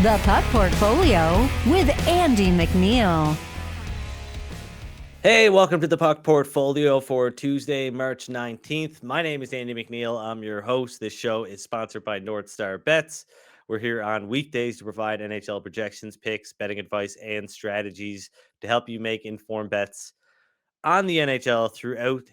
The Puck Portfolio with Andy MacNeil. Hey, welcome to the Puck Portfolio for Tuesday, March 19th. My name is Andy MacNeil. I'm your host. This show is sponsored by NorthStar Bets. We're here on weekdays to provide NHL projections, picks, betting advice, and strategies to help you make informed bets on the NHL throughout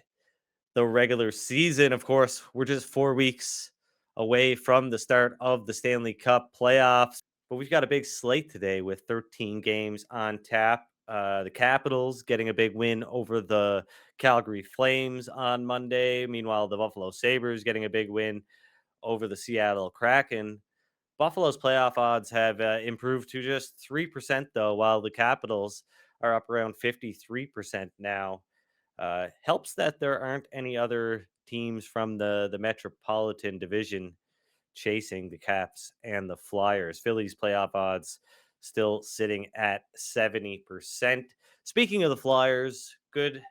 the regular season. Of course, we're just 4 weeks away from the start of the Stanley Cup playoffs, but we've got a big slate today with 13 games on tap. The Capitals getting a big win over the Calgary Flames on Monday. Meanwhile, the Buffalo Sabres getting a big win over the Seattle Kraken. Buffalo's playoff odds have improved to just 3%, though, while the Capitals are up around 53% now. Helps that there aren't any other teams from the Metropolitan Division chasing the Caps and the Flyers. Phillies playoff odds still sitting at 70%. Speaking of the Flyers, good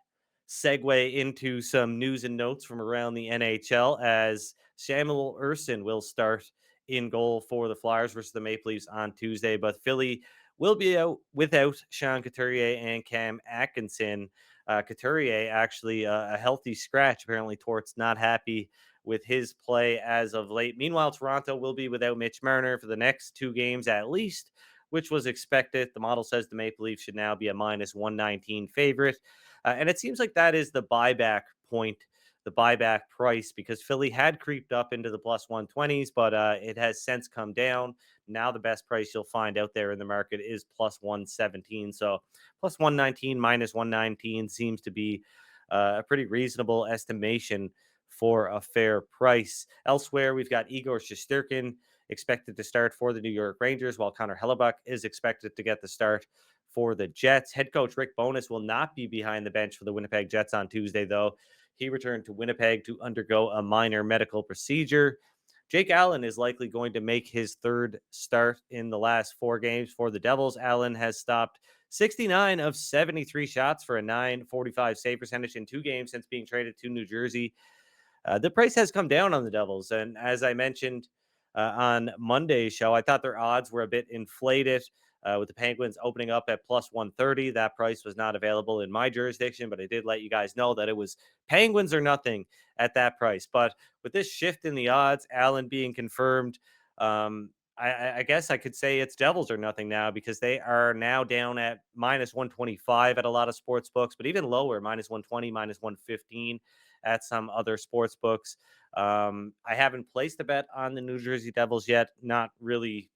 segue into some news and notes from around the NHL as Samuel Ersson will start in goal for the Flyers versus the Maple Leafs on Tuesday, but Philly will be out without Sean Couturier and Cam Atkinson. Couturier actually a healthy scratch. Apparently, Tort's not happy with his play as of late. Meanwhile, Toronto will be without Mitch Marner for the next 2 games at least, which was expected. The model says the Maple Leafs should now be a minus 119 favorite. And it seems like that is the buyback point, the buyback price, because Philly had creeped up into the plus 120s, but it has since come down. Now the best price you'll find out there in the market is plus 117. So plus 119 minus 119 seems to be a pretty reasonable estimation for a fair price. Elsewhere, we've got Igor Shesterkin expected to start for the New York Rangers, while Connor Hellebuck is expected to get the start for the Jets. Head coach Rick Bowness will not be behind the bench for the Winnipeg Jets on Tuesday, though. He returned to Winnipeg to undergo a minor medical procedure. Jake Allen is likely going to make his third start in the last 4 games for the Devils. Allen has stopped 69 of 73 shots for a .945 save percentage in 2 games since being traded to New Jersey. The price has come down on the Devils, and as I mentioned on Monday's show, I thought their odds were a bit inflated. With the Penguins opening up at plus 130. That price was not available in my jurisdiction, but I did let you guys know that it was Penguins or nothing at that price. But with this shift in the odds, Allen being confirmed, I guess I could say it's Devils or nothing now, because they are now down at minus 125 at a lot of sports books, but even lower, minus 120, minus 115 at some other sports books. I haven't placed a bet on the New Jersey Devils yet. Not really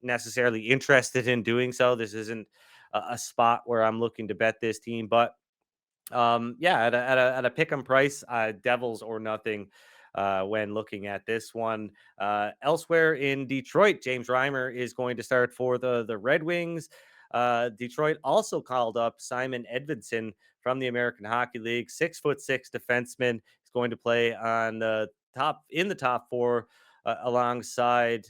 necessarily interested in doing so. This isn't a spot where I'm looking to bet this team, but yeah, at a pick 'em price, Devils or nothing when looking at this one. Elsewhere in Detroit, James Reimer is going to start for the Red Wings. Detroit also called up Simon Edvinsson from the American Hockey League, 6'6" defenseman. He's going to play on the top 4 alongside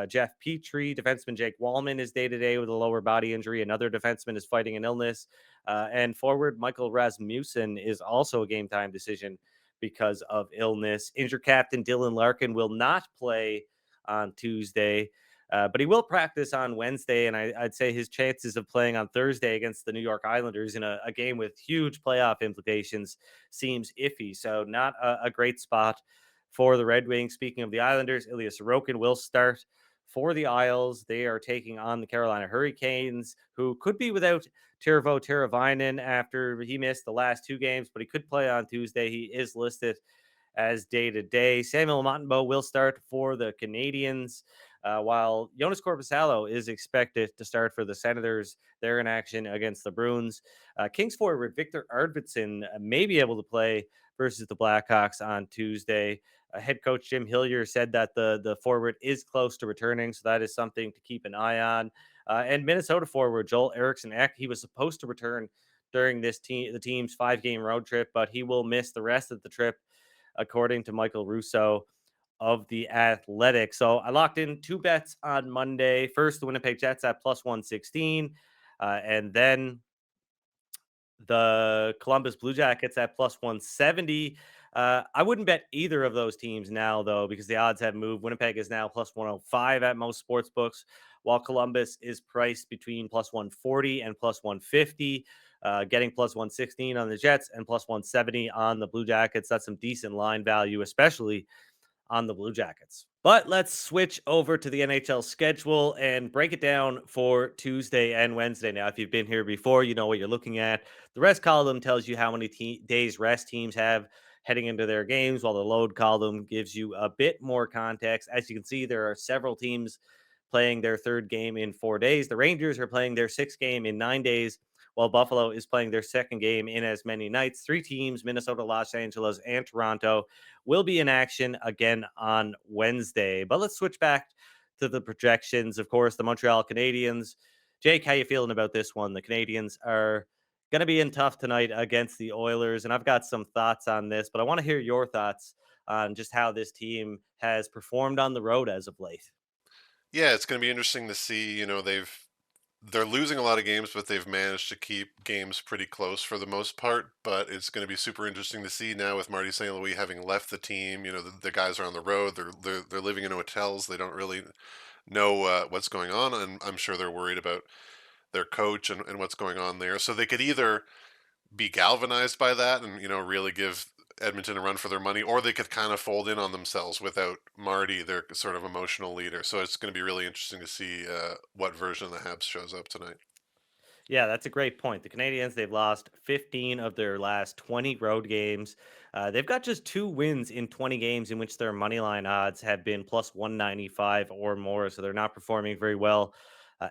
Jeff Petrie. Defenseman Jake Wallman is day-to-day with a lower body injury. Another defenseman is fighting an illness. And forward Michael Rasmussen is also a game-time decision because of illness. Injured captain Dylan Larkin will not play on Tuesday, but he will practice on Wednesday, and I'd say his chances of playing on Thursday against the New York Islanders in a game with huge playoff implications seems iffy. So not a great spot for the Red Wings. Speaking of the Islanders, Ilya Sorokin will start for the Isles. They are taking on the Carolina Hurricanes, who could be without Teuvo Teravainen after he missed the last 2 games, but he could play on Tuesday. He is listed as day-to-day. Samuel Montembeault will start for the Canadiens, while Jonas Korpisalo is expected to start for the Senators. They're in action against the Bruins. Kings forward Victor Arvidsson may be able to play versus the Blackhawks on Tuesday. Head coach Jim Hillier said that the forward is close to returning, so that is something to keep an eye on. And Minnesota forward Joel Eriksson Ek, he was supposed to return during the team's 5-game road trip, but he will miss the rest of the trip, according to Michael Russo of The Athletic. So I locked in 2 bets on Monday. First, the Winnipeg Jets at plus 116, and then the Columbus Blue Jackets at plus 170. I wouldn't bet either of those teams now, though, because the odds have moved. Winnipeg is now plus 105 at most sports books, while Columbus is priced between plus 140 and plus 150. Getting plus 116 on the Jets and plus 170 on the Blue Jackets. That's some decent line value, especially on the Blue Jackets. But let's switch over to the NHL schedule and break it down for Tuesday and Wednesday. Now, if you've been here before, you know what you're looking at. The rest column tells you how many days rest teams have heading into their games, while the load column gives you a bit more context. As you can see, there are several teams playing their third game in 4 days. The Rangers are playing their sixth game in 9 days, while Buffalo is playing their second game in as many nights. Three teams, Minnesota, Los Angeles, and Toronto, will be in action again on Wednesday. But let's switch back to the projections. Of course, the Montreal Canadiens. Jake, how you feeling about this one? The Canadiens are going to be in tough tonight against the Oilers, and I've got some thoughts on this, but I want to hear your thoughts on just how this team has performed on the road as of late. Yeah, it's going to be interesting to see. They're losing a lot of games, but they've managed to keep games pretty close for the most part. But it's going to be super interesting to see now with Marty St. Louis having left the team. The guys are on the road. They're living in hotels. They don't really know what's going on, and I'm sure they're worried about their coach and what's going on there. So they could either be galvanized by that and really give Edmonton a run for their money, or they could kind of fold in on themselves without Marty, their sort of emotional leader. So it's going to be really interesting to see what version of the Habs shows up tonight. Yeah, that's a great point. The Canadians, they've lost 15 of their last 20 road games. They've got just two wins in 20 games in which their money line odds have been plus 195 or more. So they're not performing very well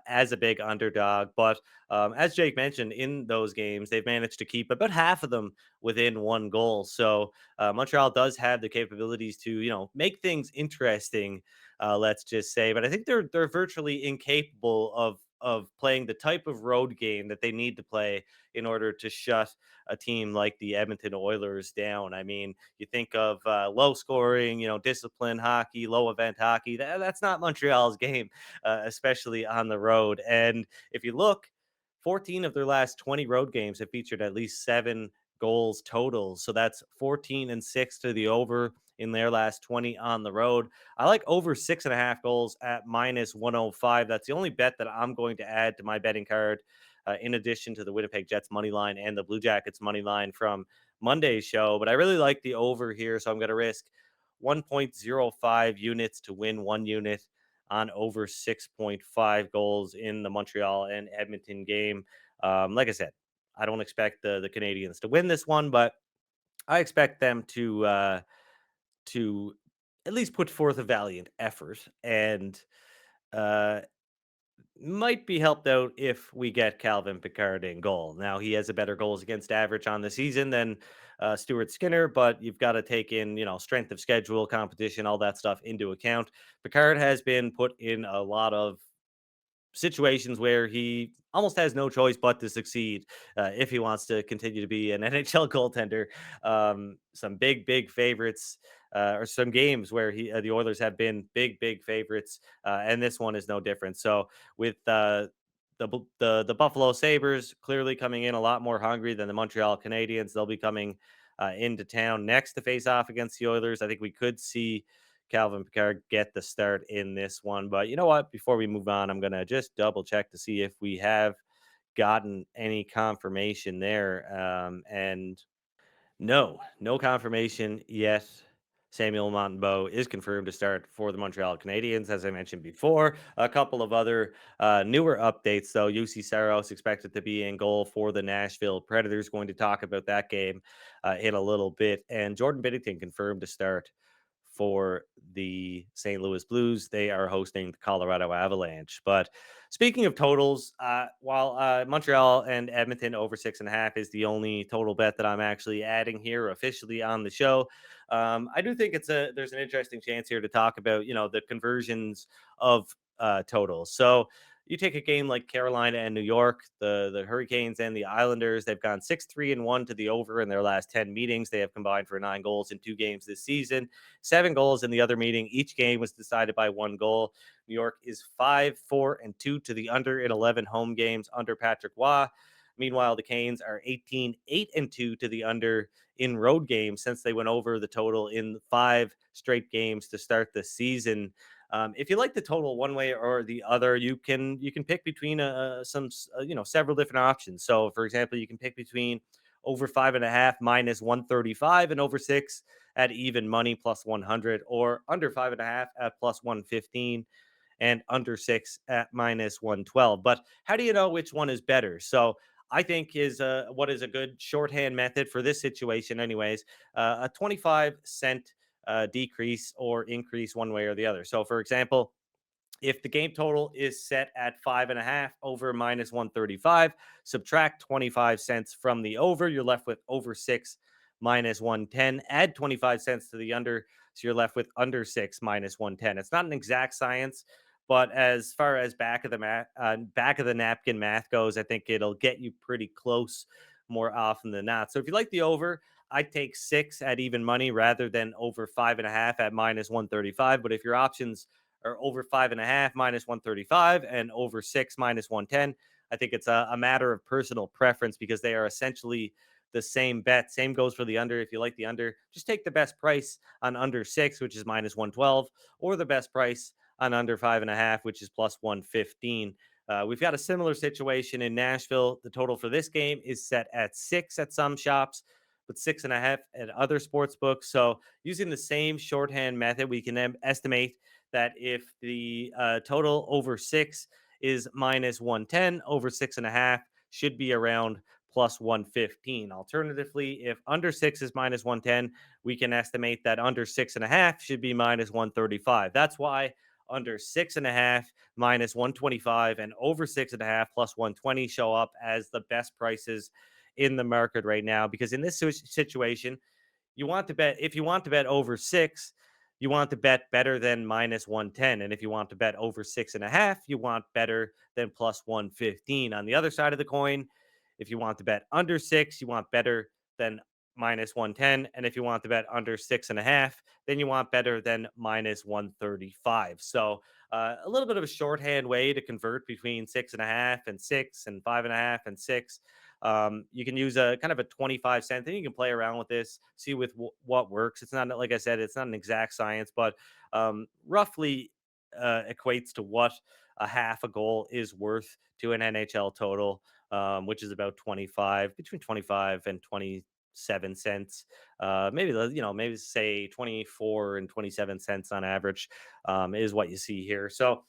as a big underdog. But as Jake mentioned, in those games, they've managed to keep about half of them within one goal. So Montreal does have the capabilities to, make things interesting. Let's just say, but I think they're virtually incapable of playing the type of road game that they need to play in order to shut a team like the Edmonton Oilers down. I mean, you think of low scoring, discipline hockey, low event hockey. That's not Montreal's game, especially on the road. And if you look, 14 of their last 20 road games have featured at least 7 goals total. So that's 14-6 to the over in their last 20 on the road. I like over 6.5 goals at minus 105. That's the only bet that I'm going to add to my betting card, in addition to the Winnipeg Jets money line and the Blue Jackets money line from Monday's show. But I really like the over here, so I'm going to risk 1.05 units to win 1 unit on over 6.5 goals in the Montreal and Edmonton game. Like I said, I don't expect the Canadians to win this one, but I expect them to at least put forth a valiant effort, and uh, might be helped out if we get Calvin Pickard in goal. Now he has a better goals against average on the season than Stuart Skinner, but you've got to take in strength of schedule, competition, all that stuff into account. Pickard has been put in a lot of situations where he almost has no choice but to succeed if he wants to continue to be an NHL goaltender. Some big favorites, or some games where the Oilers have been big favorites, and this one is no different. So with the Buffalo Sabres clearly coming in a lot more hungry than the Montreal Canadiens, they'll be coming into town next to face off against the Oilers. I think we could see Calvin Picard get the start in this one. But you know what? Before we move on, I'm going to just double check to see if we have gotten any confirmation there. And no confirmation yet. Samuel Montembeault is confirmed to start for the Montreal Canadiens, as I mentioned before. A couple of other newer updates, though. UC Saros expected to be in goal for the Nashville Predators. Going to talk about that game in a little bit. And Jordan Binnington confirmed to start for the St. Louis Blues. They are hosting the Colorado Avalanche. But speaking of totals, while Montreal and Edmonton over 6.5 is the only total bet that I'm actually adding here officially on the show, I do think there's an interesting chance here to talk about the conversions of totals. So you take a game like Carolina and New York, the Hurricanes and the Islanders, they've gone 6-3-1 to the over in their last 10 meetings. They have combined for 9 goals in 2 games this season, 7 goals in the other meeting. Each game was decided by 1 goal. New York is 5-4-2 to the under in 11 home games under Patrick Waugh. Meanwhile, the Canes are 18-8-2 to the under in road games since they went over the total in 5 straight games to start the season. If you like the total one way or the other, you can pick between several different options. So, for example, you can pick between over 5.5 minus 135 and over 6 at even money plus 100, or under 5.5 at plus 115 and under 6 at minus 112. But how do you know which one is better? So I think is what is a good shorthand method for this situation, anyways, a 25 cent decrease or increase one way or the other. So, for example, if the game total is set at 5.5 over minus 135, subtract 25 cents from the over. You're left with over 6 minus 110. Add 25 cents to the under. So you're left with under 6 minus 110. It's not an exact science, but as far as back of the napkin math goes, I think it'll get you pretty close more often than not. So if you like the over, I'd take 6 at even money rather than over 5.5 at minus 135. But if your options or over 5.5 minus 135 and over 6 minus 110. I think it's a matter of personal preference because they are essentially the same bet. Same goes for the under. If you like the under, just take the best price on under 6, which is minus 112, or the best price on under 5.5, which is plus 115. We've got a similar situation in Nashville. The total for this game is set at 6 at some shops, but 6.5 at other sports books. So using the same shorthand method, we can estimate that if the total over 6 is minus 110, over 6.5 should be around plus 115. Alternatively, if under 6 is minus 110, we can estimate that under 6.5 should be minus 135. That's why under 6.5 minus 125 and over 6.5 plus 120 show up as the best prices in the market right now. Because in this situation, you want to bet, if you want to bet over 6, you want to bet better than minus 110. And if you want to bet over 6.5, you want better than plus 115. On the other side of the coin, if you want to bet under 6, you want better than minus 110. And if you want to bet under 6.5, then you want better than minus 135. So a little bit of a shorthand way to convert between 6.5 and 6 and 5.5 and 6. You can use a kind of a 25 cent thing. You can play around with this, see with what works. It's not, like I said, it's not an exact science, but roughly equates to what a half a goal is worth to an NHL total, which is about between 25 and 27 cents. Maybe say 24 and 27 cents on average is what you see here. So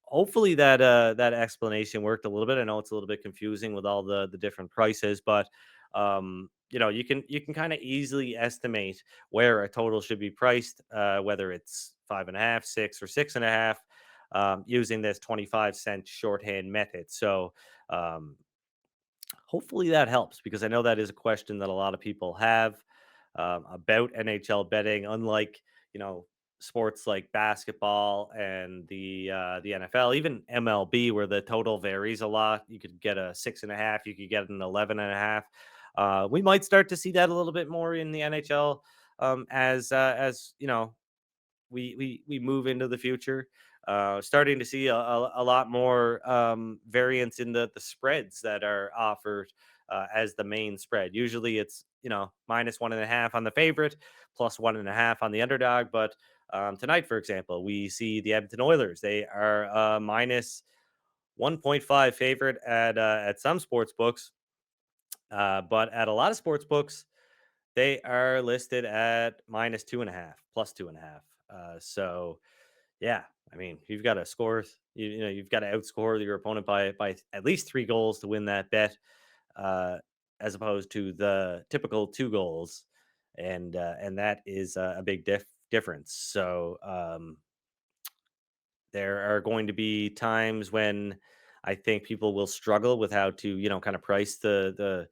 hopefully that explanation worked a little bit. I know it's a little bit confusing with all the different prices, but you can kind of easily estimate where a total should be priced, whether it's 5.5, 6, or 6.5, using this 25 cent shorthand method. So hopefully that helps, because I know that is a question that a lot of people have about NHL betting. Unlike sports like basketball and the NFL, even MLB, where the total varies a lot. You could get a 6.5, you could get an 11.5. We might start to see that a little bit more in the NHL, as we move into the future. Starting to see a lot more variance in the spreads that are offered as the main spread. Usually it's minus 1.5 on the favorite, plus 1.5 on the underdog. But tonight, for example, we see the Edmonton Oilers. They are minus 1.5 favorite at some sports books, but at a lot of sports books they are listed at minus 2.5, plus 2.5. So yeah, I mean, you've got to score. You've got to outscore your opponent by at least 3 goals to win that bet, uh, as opposed to the typical 2 goals, and that is a big difference. So there are going to be times when I think people will struggle with how to, kind of price the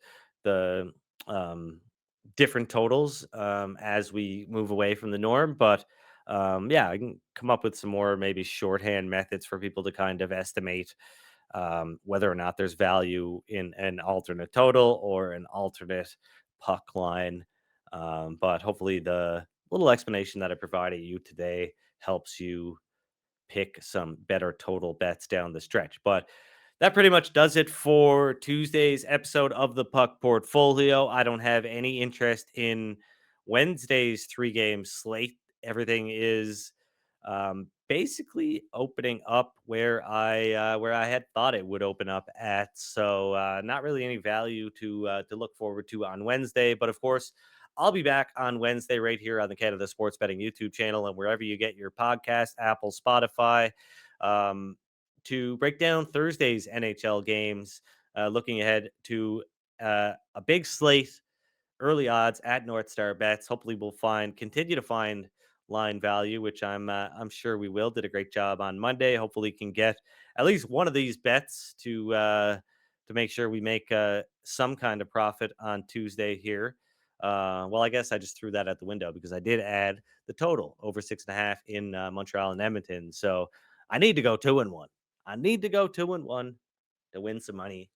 different totals as we move away from the norm. But yeah, I can come up with some more maybe shorthand methods for people to kind of estimate whether or not there's value in an alternate total or an alternate puck line. But hopefully, the little explanation that I provided you today helps you pick some better total bets down the stretch. But that pretty much does it for Tuesday's episode of the Puck Portfolio. I don't have any interest in Wednesday's 3-game slate. Everything is Basically opening up where I had thought it would open up at. So not really any value to look forward to on Wednesday, but of course. I'll be back on Wednesday right here on the Canada Sports Betting YouTube channel and wherever you get your podcast, Apple, Spotify, um, to break down Thursday's NHL games, looking ahead to a big slate, early odds at NorthStar Bets. Hopefully, we'll continue to find line value, which I'm sure we will. Did a great job on Monday. Hopefully, can get at least one of these bets to make sure we make some kind of profit on Tuesday here. Well, I guess I just threw that out the window because I did add the total over 6.5 in Montreal and Edmonton. So I need to go 2-1. I need to go 2-1 to win some money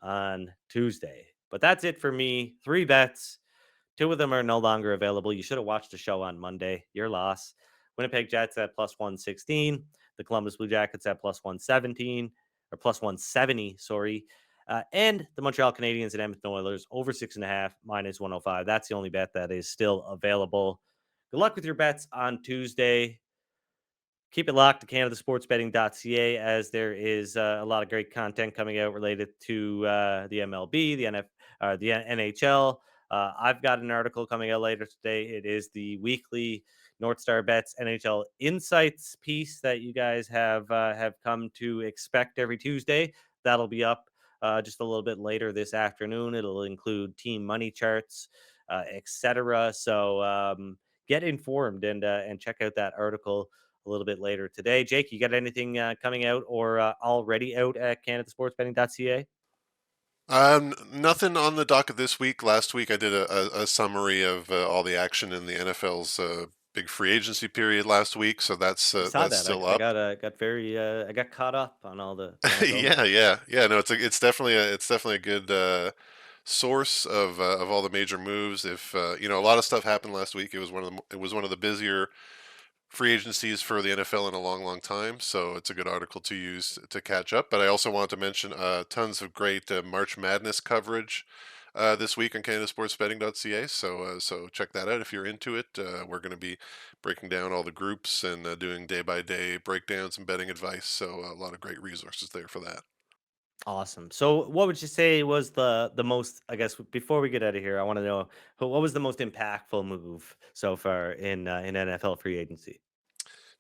on Tuesday. But that's it for me. 3 bets. 2 of them are no longer available. You should have watched the show on Monday. Your loss. Winnipeg Jets at plus 116. The Columbus Blue Jackets at plus 117 or plus 170. Sorry. And the Montreal Canadiens and Edmonton Oilers over 6.5 minus 105. That's the only bet that is still available. Good luck with your bets on Tuesday. Keep it locked to CanadaSportsBetting.ca as there is a lot of great content coming out related to the MLB, the NHL. I've got an article coming out later today. It is the weekly NorthStar Bets NHL Insights piece that you guys have come to expect every Tuesday. That'll be up just a little bit later this afternoon. It'll include team money charts, etc. So get informed and check out that article a little bit later today. Jake, you got anything coming out or already out at CanadaSportsBetting.ca? Nothing on the docket this week. Last week I did a summary of all the action in the NFL's big free agency period last week, so that's I saw that's that. still I up. got very I got caught up on all the NFL Yeah, news. yeah, yeah. No, it's definitely a good source of all the major moves. If a lot of stuff happened last week. It was one of the busier free agencies for the NFL in a long, long time. So it's a good article to use to catch up. But I also want to mention tons of great March Madness coverage this week on CanadaSportsBetting.ca. So check that out if you're into it. We're going to be breaking down all the groups and doing day by day breakdowns and betting advice. So a lot of great resources there for that. Awesome. So, what would you say was the most? I guess before we get out of here, I want to know what was the most impactful move so far in NFL free agency.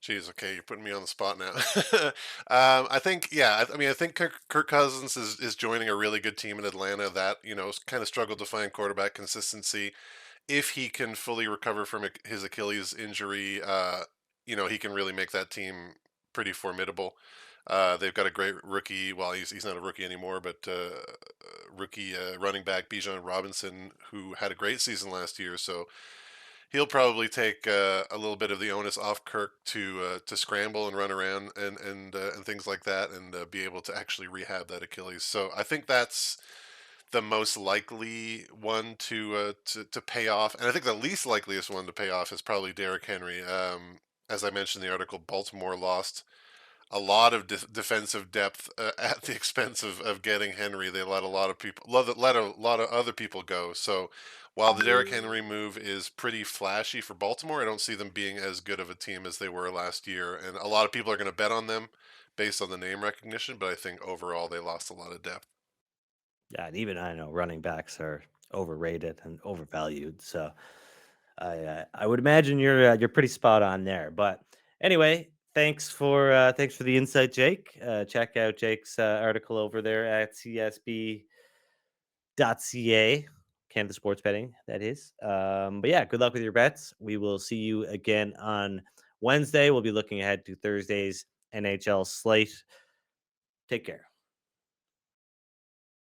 Jeez, okay, you're putting me on the spot now. I think, yeah, I mean, I think Kirk Cousins is joining a really good team in Atlanta that, kind of struggled to find quarterback consistency. If he can fully recover from his Achilles injury, he can really make that team pretty formidable. They've got a great rookie. Well, he's not a rookie anymore, but rookie running back Bijan Robinson, who had a great season last year. So he'll probably take a little bit of the onus off Kirk to scramble and run around and things like that, and be able to actually rehab that Achilles. So I think that's the most likely one to pay off, and I think the least likeliest one to pay off is probably Derrick Henry. As I mentioned in the article, Baltimore lost a lot of defensive depth at the expense of getting Henry. They let a lot of people let a lot of other people go. So while the Derrick Henry move is pretty flashy for Baltimore, I don't see them being as good of a team as they were last year. And a lot of people are going to bet on them based on the name recognition, but I think overall they lost a lot of depth. Yeah, and even I know running backs are overrated and overvalued. So I would imagine you're pretty spot on there. But anyway, thanks for the insight, Jake. Check out Jake's article over there at CSB.ca, Canada Sports Betting. That is. But yeah, good luck with your bets. We will see you again on Wednesday. We'll be looking ahead to Thursday's NHL slate. Take care.